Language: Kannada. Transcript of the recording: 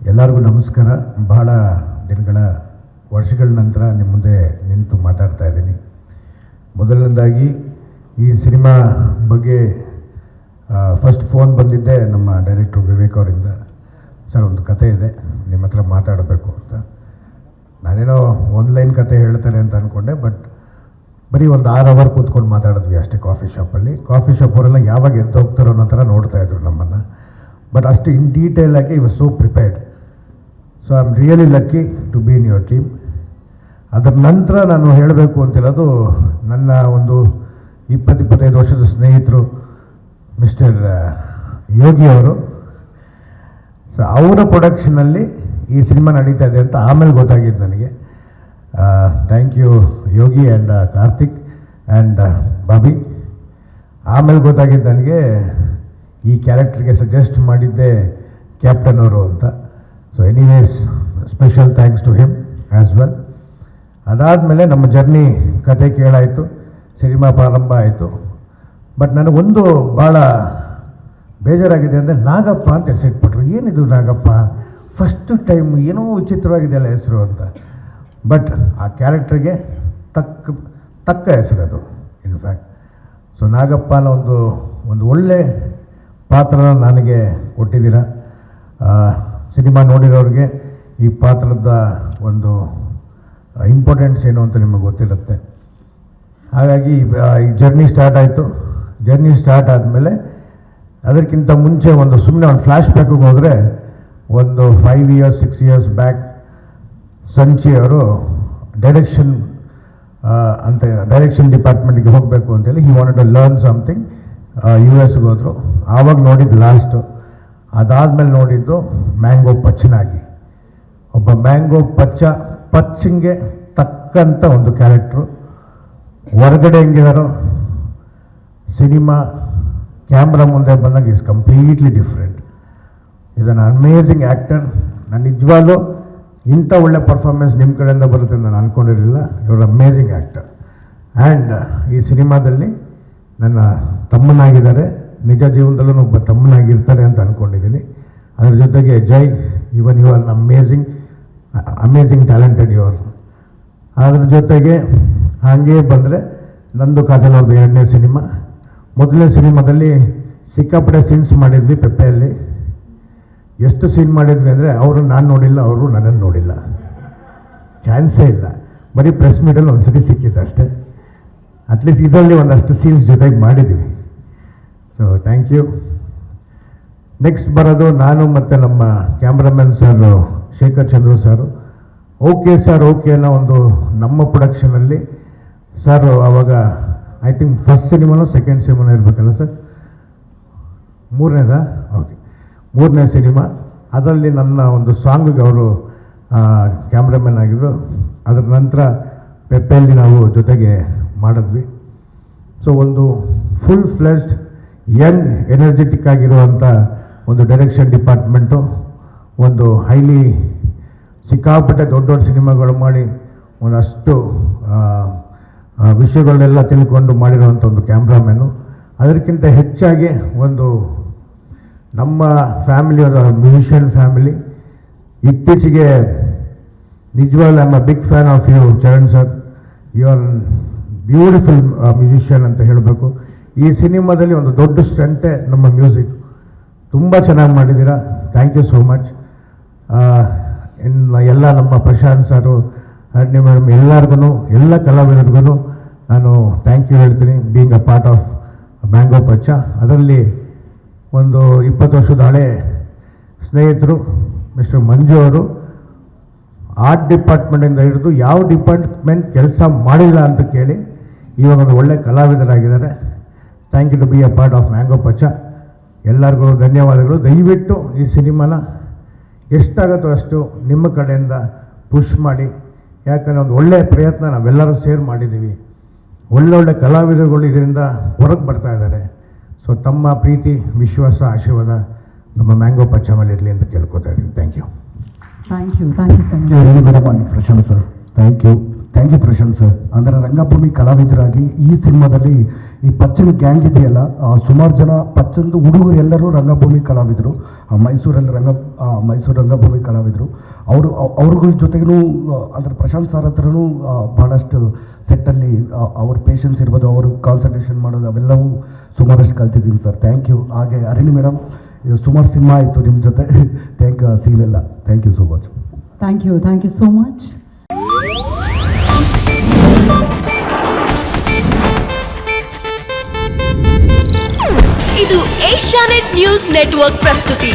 ಎಲ್ಲರಿಗೂ ನಮಸ್ಕಾರ. ಬಹಳ ದಿನಗಳ ವರ್ಷಗಳ ನಂತರ ನಿಮ್ಮ ಮುಂದೆ ನಿಂತು ಮಾತಾಡ್ತಾ ಇದ್ದೀನಿ. ಮೊದಲನೇದಾಗಿ ಈ ಸಿನಿಮಾ ಬಗ್ಗೆ ಫಸ್ಟ್ ಫೋನ್ ಬಂದಿದ್ದೆ ನಮ್ಮ ಡೈರೆಕ್ಟ್ರು ವಿವೇಕ್ ಅವರಿಂದ. ಸರ್, ಒಂದು ಕತೆ ಇದೆ, ನಿಮ್ಮ ಹತ್ರ ಮಾತಾಡಬೇಕು ಅಂತ. ನಾನೇನೋ ಲೈನ್ ಕತೆ ಹೇಳ್ತಾರೆ ಅಂತ ಅಂದ್ಕೊಂಡೆ, ಬಟ್ ಬರೀ ಒಂದು 6 ಅವರ್ ಕೂತ್ಕೊಂಡು ಮಾತಾಡಿದ್ವಿ ಅಷ್ಟೇ ಕಾಫಿ ಶಾಪಲ್ಲಿ. ಕಾಫಿ ಶಾಪವರೆಲ್ಲ ಯಾವಾಗ ಎದ್ದು ಹೋಗ್ತಾರೋ ಅನ್ನೋ ಥರ ನೋಡ್ತಾಯಿದ್ರು ನಮ್ಮನ್ನು. ಬಟ್ ಅಷ್ಟು ಇನ್ ಡೀಟೇಲಾಗಿ it was so prepared. So I am really lucky to be in your team. ಅದರ ನಂತರ ನಾನು ಹೇಳಬೇಕು ಅಂತಿರೋದು, ನನ್ನ ಒಂದು 20-25 ವರ್ಷದ ಸ್ನೇಹಿತರು ಮಿಸ್ಟರ್ ಯೋಗಿ ಅವರು. ಸೊ ಅವರ ಪ್ರೊಡಕ್ಷನಲ್ಲಿ ಈ ಸಿನಿಮಾ ನಡೀತಾ ಇದೆ ಅಂತ ಆಮೇಲೆ ಗೊತ್ತಾಗಿದ್ದು ನನಗೆ. Thank you Yogi and Karthik and Bobby. ಆಮೇಲೆ ಗೊತ್ತಾಗಿದ್ದು ನನಗೆ ಈ ಕ್ಯಾರೆಕ್ಟರ್ಗೆ ಸಜೆಸ್ಟ್ ಮಾಡಿದ್ದೆ ಕ್ಯಾಪ್ಟನ್ ಅವರು ಅಂತ. So anyways, special thanks to him as well. ಅದಾದಮೇಲೆ ನಮ್ಮ ಜರ್ನಿ ಕತೆ ಕೇಳಾಯಿತು, ಸಿನಿಮಾ ಪ್ರಾರಂಭ ಆಯಿತು. ಬಟ್ ನನಗೊಂದು ಭಾಳ ಬೇಜಾರಾಗಿದೆ ಅಂದರೆ, ನಾಗಪ್ಪ ಅಂತ ಹೆಸರಿಟ್ಬಿಟ್ರು. ಏನಿದು ನಾಗಪ್ಪ, ಫಸ್ಟ್ ಟೈಮ್ ಏನೋ ವಿಚಿತ್ರವಾಗಿದೆಯಲ್ಲ ಹೆಸರು ಅಂತ. ಬಟ್ ಆ ಕ್ಯಾರೆಕ್ಟ್ರಿಗೆ ತಕ್ಕ ಹೆಸರದು ಇನ್ಫ್ಯಾಕ್ಟ್. ಸೊ ನಾಗಪ್ಪನ ಒಂದು ಒಳ್ಳೆ ಪಾತ್ರನ ನನಗೆ ಕೊಟ್ಟಿದ್ದೀರ. ಸಿನಿಮಾ ನೋಡಿರೋರಿಗೆ ಈ ಪಾತ್ರದ ಒಂದು ಇಂಪಾರ್ಟೆನ್ಸ್ ಏನು ಅಂತ ನಿಮಗೆ ಗೊತ್ತಿರುತ್ತೆ. ಹಾಗಾಗಿ ಈ ಜರ್ನಿ ಸ್ಟಾರ್ಟ್ ಆಯಿತು. ಜರ್ನಿ ಸ್ಟಾರ್ಟ್ ಆದಮೇಲೆ ಅದಕ್ಕಿಂತ ಮುಂಚೆ ಸುಮ್ಮನೆ ಒಂದು ಫ್ಲ್ಯಾಶ್ ಬ್ಯಾಕಿಗೆ ಹೋದರೆ, ಒಂದು 5 years 6 years ಬ್ಯಾಕ್ ಸಂಚಿ ಅವರು ಡೈರೆಕ್ಷನ್ ಡಿಪಾರ್ಟ್ಮೆಂಟ್ಗೆ ಹೋಗಬೇಕು ಅಂತೇಳಿ he wanted to learn something. US ಹೋದರು. ಆವಾಗ ನೋಡಿದ್ದು ಲಾಸ್ಟು. ಅದಾದಮೇಲೆ ನೋಡಿದ್ದು ಮ್ಯಾಂಗೋ ಪಚ್ಚನಾಗಿ. ಒಬ್ಬ ಮ್ಯಾಂಗೋ ಪಚ್ಚಂಗೆ ತಕ್ಕಂಥ ಒಂದು ಕ್ಯಾರೆಕ್ಟ್ರು. ಹೊರಗಡೆ ಹೆಂಗಿದಾರೋ, ಸಿನಿಮಾ ಕ್ಯಾಮ್ರಾ ಮುಂದೆ ಬಂದಾಗ is completely different. Is an amazing actor. ನಾನು ನಿಜವಾಗ್ಲೂ ಇಂಥ ಒಳ್ಳೆ ಪರ್ಫಾರ್ಮೆನ್ಸ್ ನಿಮ್ಮ ಕಡೆಯಿಂದ ಬರುತ್ತೆ ನಾನು ಅಂದ್ಕೊಂಡಿರಲಿಲ್ಲ. ಇವರು ಅಮೇಝಿಂಗ್ ಆ್ಯಕ್ಟರ್. ಆ್ಯಂಡ್ ಈ ಸಿನಿಮಾದಲ್ಲಿ ನನ್ನ ತಮ್ಮನಾಗಿದ್ದಾರೆ. ನಿಜ ಜೀವನದಲ್ಲೂ ಒಬ್ಬ ತಮ್ಮನಾಗಿರ್ತಾರೆ ಅಂತ ಅಂದ್ಕೊಂಡಿದ್ದೀನಿ. ಅದರ ಜೊತೆಗೆ Jai, even you are amazing talented you are. ಅದ್ರ ಜೊತೆಗೆ ಹಾಗೆ ಬಂದರೆ ನಂದು ಕಾಜಲ್ ಅವ್ರದ್ದು 2ನೇ ಸಿನಿಮಾ. ಮೊದಲನೇ ಸಿನಿಮಾದಲ್ಲಿ ಸಿಕ್ಕಾಪಟ್ಟೆ ಸೀನ್ಸ್ ಮಾಡಿದ್ವಿ ಪೆಪ್ಪೆಯಲ್ಲಿ. ಎಷ್ಟು ಸೀನ್ ಮಾಡಿದ್ವಿ ಅಂದರೆ, ಅವರು ನಾನು ನೋಡಿಲ್ಲ, ಅವರು ನನ್ನನ್ನು ನೋಡಿಲ್ಲ, ಚಾನ್ಸೇ ಇಲ್ಲ. ಬರೀ ಪ್ರೆಸ್ ಮೀಟಲ್ಲಿ ಒಂದು ಸತಿ ಸಿಕ್ಕಿತ್ತು ಅಷ್ಟೇ. ಅಟ್ಲೀಸ್ಟ್ ಇದರಲ್ಲಿ ಒಂದಷ್ಟು ಸೀನ್ಸ್ ಜೊತೆಗೆ ಮಾಡಿದ್ದೀವಿ. So thank you. ನೆಕ್ಸ್ಟ್ ಬರೋದು ನಾನು ಮತ್ತು ನಮ್ಮ ಕ್ಯಾಮ್ರಾಮನ್ ಸರ್ ಶೇಖರ್ ಚಂದ್ರು ಸರು. ಓಕೆ ಸರ್ ಓಕೆ ಅನ್ನೋ ನಮ್ಮ ಪ್ರೊಡಕ್ಷನಲ್ಲಿ ಸರ್ ಆವಾಗ ಐ ಥಿಂಕ್ ಫಸ್ಟ್ ಸಿನಿಮಾನೋ ಸೆಕೆಂಡ್ ಸಿನಿಮಾನೋ ಇರಬೇಕಲ್ಲ ಸರ್, 3ನೇದಾ? ಓಕೆ, 3ನೇ ಸಿನಿಮಾ. ಅದರಲ್ಲಿ ನನ್ನ ಒಂದು ಸಾಂಗಿಗೆ ಅವರು ಕ್ಯಾಮ್ರಾಮನ್ ಆಗಿದ್ದರು. ಅದರ ನಂತರ ಪೆಪ್ಪೆಯಲ್ಲಿ ನಾವು ಜೊತೆಗೆ ಮಾಡಿದ್ವಿ. ಸೊ ಒಂದು ಫುಲ್ ಫ್ಲೆಜ್ಡ್ ಯಂಗ್ ಎನರ್ಜೆಟಿಕ್ ಆಗಿರುವಂಥ ಒಂದು ಡೈರೆಕ್ಷನ್ ಡಿಪಾರ್ಟ್ಮೆಂಟು, ಒಂದು ಹೈಲಿ ಸಿಕ್ಕಾಪಟ್ಟೆ ದೊಡ್ಡ ಸಿನಿಮಾಗಳು ಮಾಡಿ ಒಂದಷ್ಟು ವಿಷಯಗಳನ್ನೆಲ್ಲ ತಿಳ್ಕೊಂಡು ಮಾಡಿರೋವಂಥ ಒಂದು ಕ್ಯಾಮ್ರಾಮ್ಯಾನು. ಅದಕ್ಕಿಂತ ಹೆಚ್ಚಾಗಿ ನಮ್ಮ ಫ್ಯಾಮಿಲಿ, ಮ್ಯೂಸಿಷಿಯನ್ ಫ್ಯಾಮಿಲಿ. ಇತ್ತೀಚೆಗೆ ನಿಜವಾಗ್ಲೂ I am a big fan of you Charan sir. You are beautiful musician ಅಂತ ಹೇಳಬೇಕು. ಈ ಸಿನಿಮಾದಲ್ಲಿ ಒಂದು ದೊಡ್ಡ ಸ್ಟ್ರೆಂತೆ ನಮ್ಮ ಮ್ಯೂಸಿಕ್. ತುಂಬ ಚೆನ್ನಾಗಿ ಮಾಡಿದ್ದೀರಾ. Thank you so much. ಇನ್ನು ಎಲ್ಲ ನಮ್ಮ ಪ್ರಶಾಂತ್ ಸರು, ಅಡ್ನಿ ಮೇಡಮ್, ಎಲ್ಲರಿಗೂ, ಎಲ್ಲ ಕಲಾವಿದರಿಗೂ ನಾನು ಥ್ಯಾಂಕ್ ಯು ಹೇಳ್ತೀನಿ, being a part of Mango Pachcha. ಅದರಲ್ಲಿ ಒಂದು 20 ವರ್ಷದ ಹಳೆ ಸ್ನೇಹಿತರು ಮಿಸ್ಟರ್ ಮಂಜು ಅವರು, ಆರ್ಟ್ ಡಿಪಾರ್ಟ್ಮೆಂಟಿಂದ ಹಿಡಿದು ಯಾವ ಡಿಪಾರ್ಟ್ಮೆಂಟ್ ಕೆಲಸ ಮಾಡಿಲ್ಲ ಅಂತ ಕೇಳಿ ಇವಾಗ ಒಂದು ಒಳ್ಳೆ ಕಲಾವಿದರಾಗಿದ್ದಾರೆ. Thank you to be a part of Mango Pachcha. ಎಲ್ಲರಿಗೂ ಧನ್ಯವಾದಗಳು. ದಯವಿಟ್ಟು ಈ ಸಿನಿಮಾನ ಎಷ್ಟಾಗುತ್ತೋ ಅಷ್ಟು ನಿಮ್ಮ ಕಡೆಯಿಂದ ಪುಷ್ ಮಾಡಿ. ಯಾಕಂದರೆ ಒಂದು ಒಳ್ಳೆಯ ಪ್ರಯತ್ನ ನಾವೆಲ್ಲರೂ ಸೇರ್ ಮಾಡಿದ್ದೀವಿ. ಒಳ್ಳೊಳ್ಳೆ ಕಲಾವಿದರುಗಳು ಇದರಿಂದ ಹೊರಗೆ ಬರ್ತಾ ಇದ್ದಾರೆ. ಸೊ ತಮ್ಮ ಪ್ರೀತಿ, ವಿಶ್ವಾಸ, ಆಶೀರ್ವಾದ ನಮ್ಮ ಮ್ಯಾಂಗೋ ಪಚ್ಚ ಮೇಲೆ ಇರಲಿ ಅಂತ ಕೇಳ್ಕೊತಾ ಇದ್ದೀನಿ. Thank you sir. Prashanth sir, thank you Prashanth sir. ಅಂದರೆ ರಂಗಭೂಮಿ ಕಲಾವಿದರಾಗಿ ಈ ಸಿನಿಮಾದಲ್ಲಿ ಈ ಪಚ್ಚನ ಗ್ಯಾಂಗ್ ಇದೆಯಲ್ಲ, ಸುಮಾರು ಜನ ಪಚ್ಚಂದು ಹುಡುಗರು ಎಲ್ಲರೂ ರಂಗಭೂಮಿ ಕಲಾವಿದರು, ಮೈಸೂರು ರಂಗಭೂಮಿ ಕಲಾವಿದರು. ಅವ್ರಗಳ ಜೊತೆಗೂ ಅಂದರೆ ಪ್ರಶಾಂತ್ ಸರ್ ಹತ್ರನೂ ಭಾಳಷ್ಟು ಸೆಟ್ಟಲ್ಲಿ ಅವ್ರ ಪೇಷನ್ಸ್ ಇರ್ಬೋದು, ಅವರು ಕಾನ್ಸಂಟ್ರೇಷನ್ ಮಾಡೋದು ಅವೆಲ್ಲವೂ ಸುಮಾರಷ್ಟು ಕಲ್ತಿದ್ದೀನಿ ಸರ್. Thank you. ಹಾಗೆ ಅರಿಣಿ ಮೇಡಮ್, ಸುಮಾರು ಸಿನಿಮಾ ಆಯಿತು ನಿಮ್ಮ ಜೊತೆ, ಸೀಲೆಲ್ಲ thank you so much. Thank you so much. ಇದು ಏಷ್ಯಾನೆಟ್ ನ್ಯೂಸ್ ನೆಟ್ವರ್ಕ್ ಪ್ರಸ್ತುತಿ.